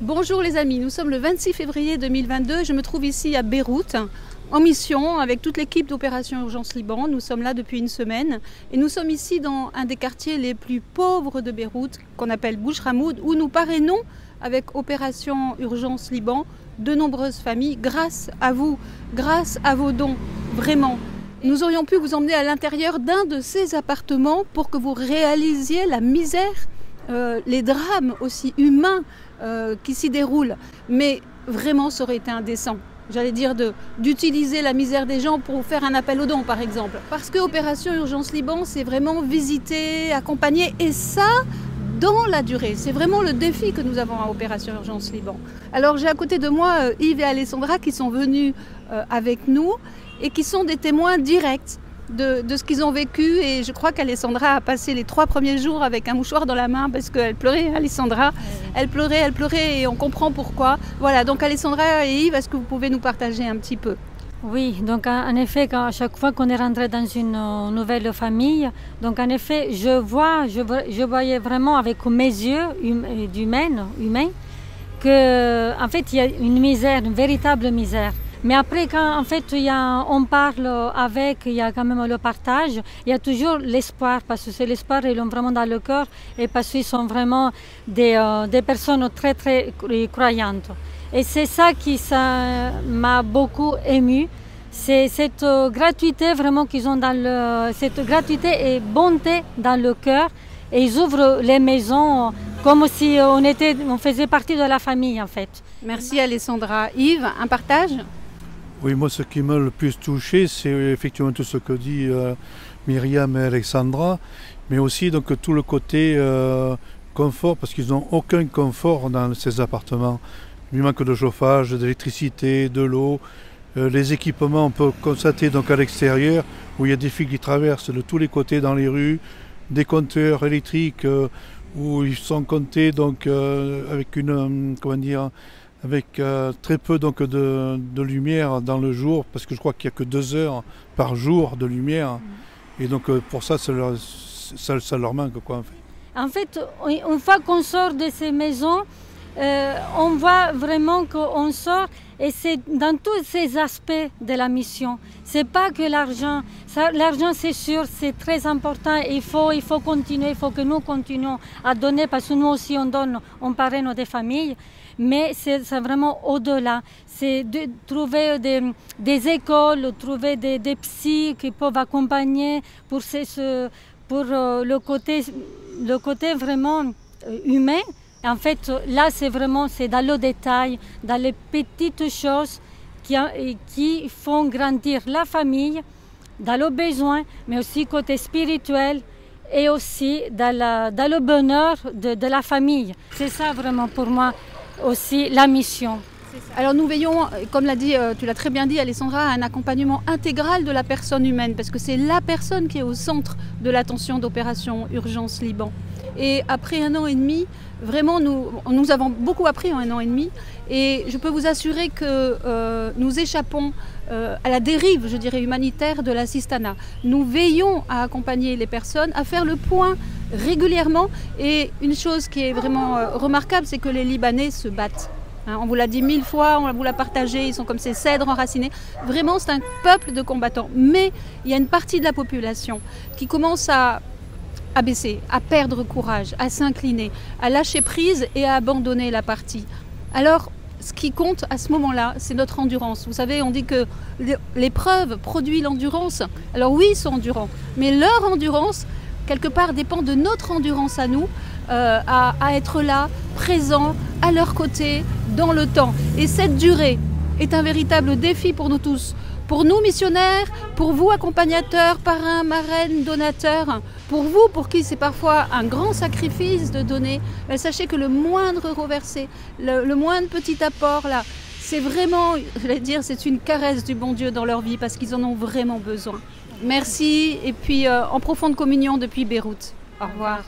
Bonjour les amis, nous sommes le 26 février 2022. Je me trouve ici à Beyrouth en mission avec toute l'équipe d'Opération Urgence Liban. Nous sommes là depuis une semaine et nous sommes ici dans un des quartiers les plus pauvres de Beyrouth qu'on appelle Bouchramoud, où nous parrainons avec Opération Urgence Liban de nombreuses familles grâce à vous, grâce à vos dons, vraiment. Nous aurions pu vous emmener à l'intérieur d'un de ces appartements pour que vous réalisiez la misère, les drames aussi humains qui s'y déroulent. Mais vraiment, ça aurait été indécent, j'allais dire, d'utiliser la misère des gens pour faire un appel aux dons, par exemple. Parce que Opération Urgence Liban, c'est vraiment visiter, accompagner, et ça, dans la durée. C'est vraiment le défi que nous avons à Opération Urgence Liban. Alors j'ai à côté de moi Yves et Alessandra qui sont venus avec nous et qui sont des témoins directs de ce qu'ils ont vécu. Et je crois qu'Alessandra a passé les 3 premiers jours avec un mouchoir dans la main parce qu'elle pleurait, Alessandra. Elle pleurait et on comprend pourquoi. Voilà, donc Alessandra et Yves, est-ce que vous pouvez nous partager un petit peu ? Oui, donc en effet, à chaque fois qu'on est rentré dans une nouvelle famille, donc en effet, je voyais vraiment avec mes yeux humains, que en fait il y a une misère, une véritable misère. Mais après, quand en fait on parle avec, il y a quand même le partage, il y a toujours l'espoir, parce que c'est l'espoir, ils l'ont vraiment dans le cœur, et parce qu'ils sont vraiment des personnes très très croyantes. Et c'est ça qui m'a beaucoup émue, c'est cette gratuité vraiment qu'ils ont cette gratuité et bonté dans le cœur, et ils ouvrent les maisons comme si on faisait partie de la famille en fait. Merci Alessandra. Yves, un partage ? Oui, moi ce qui m'a le plus touché, c'est effectivement tout ce que dit Myriam et Alexandra, mais aussi donc tout le côté confort, parce qu'ils n'ont aucun confort dans ces appartements. Il manque de chauffage, d'électricité, de l'eau. Les équipements, on peut constater donc à l'extérieur, où il y a des fils qui traversent de tous les côtés dans les rues, des compteurs électriques où ils sont comptés donc avec avec très peu donc de lumière dans le jour, parce que je crois qu'il n'y a que 2 heures par jour de lumière, et donc pour ça, ça leur manque quoi en fait. En fait, une fois qu'on sort de ces maisons, on voit vraiment qu'on sort, et c'est dans tous ces aspects de la mission. C'est pas que l'argent. L'argent, c'est sûr, c'est très important. Il faut continuer, il faut que nous continuions à donner, parce que nous aussi on donne, on parraine des familles. Mais c'est vraiment au-delà. C'est de trouver des écoles, trouver des psys qui peuvent accompagner pour le côté vraiment humain. En fait, là, c'est dans le détail, dans les petites choses qui font grandir la famille, dans le besoin, mais aussi côté spirituel et aussi dans le bonheur de la famille. C'est ça vraiment pour moi aussi la mission. Alors nous veillons, comme tu l'as très bien dit Alessandra, à un accompagnement intégral de la personne humaine, parce que c'est la personne qui est au centre de l'attention d'Opération Urgence Liban. Et après 1 an et demi, vraiment nous avons beaucoup appris en 1 an et demi, et je peux vous assurer que nous échappons à la dérive, je dirais, humanitaire de l'assistanat. Nous veillons à accompagner les personnes, à faire le point régulièrement, et une chose qui est vraiment remarquable, c'est que les Libanais se battent. On vous l'a dit 1000 fois, on vous l'a partagé, ils sont comme ces cèdres enracinés. Vraiment, c'est un peuple de combattants. Mais il y a une partie de la population qui commence à baisser, à perdre courage, à s'incliner, à lâcher prise et à abandonner la partie. Alors, ce qui compte à ce moment-là, c'est notre endurance. Vous savez, on dit que l'épreuve produit l'endurance. Alors oui, ils sont endurants, mais leur endurance, quelque part, dépend de notre endurance à nous, à être là, présent, à leur côté, dans le temps. Et cette durée est un véritable défi pour nous tous. Pour nous, missionnaires, pour vous, accompagnateurs, parrains, marraines, donateurs, pour vous, pour qui c'est parfois un grand sacrifice de donner, mais sachez que le moindre euro versé, le moindre petit apport, là, c'est vraiment, je vais dire, c'est une caresse du bon Dieu dans leur vie, parce qu'ils en ont vraiment besoin. Merci, et puis en profonde communion depuis Beyrouth. Au revoir.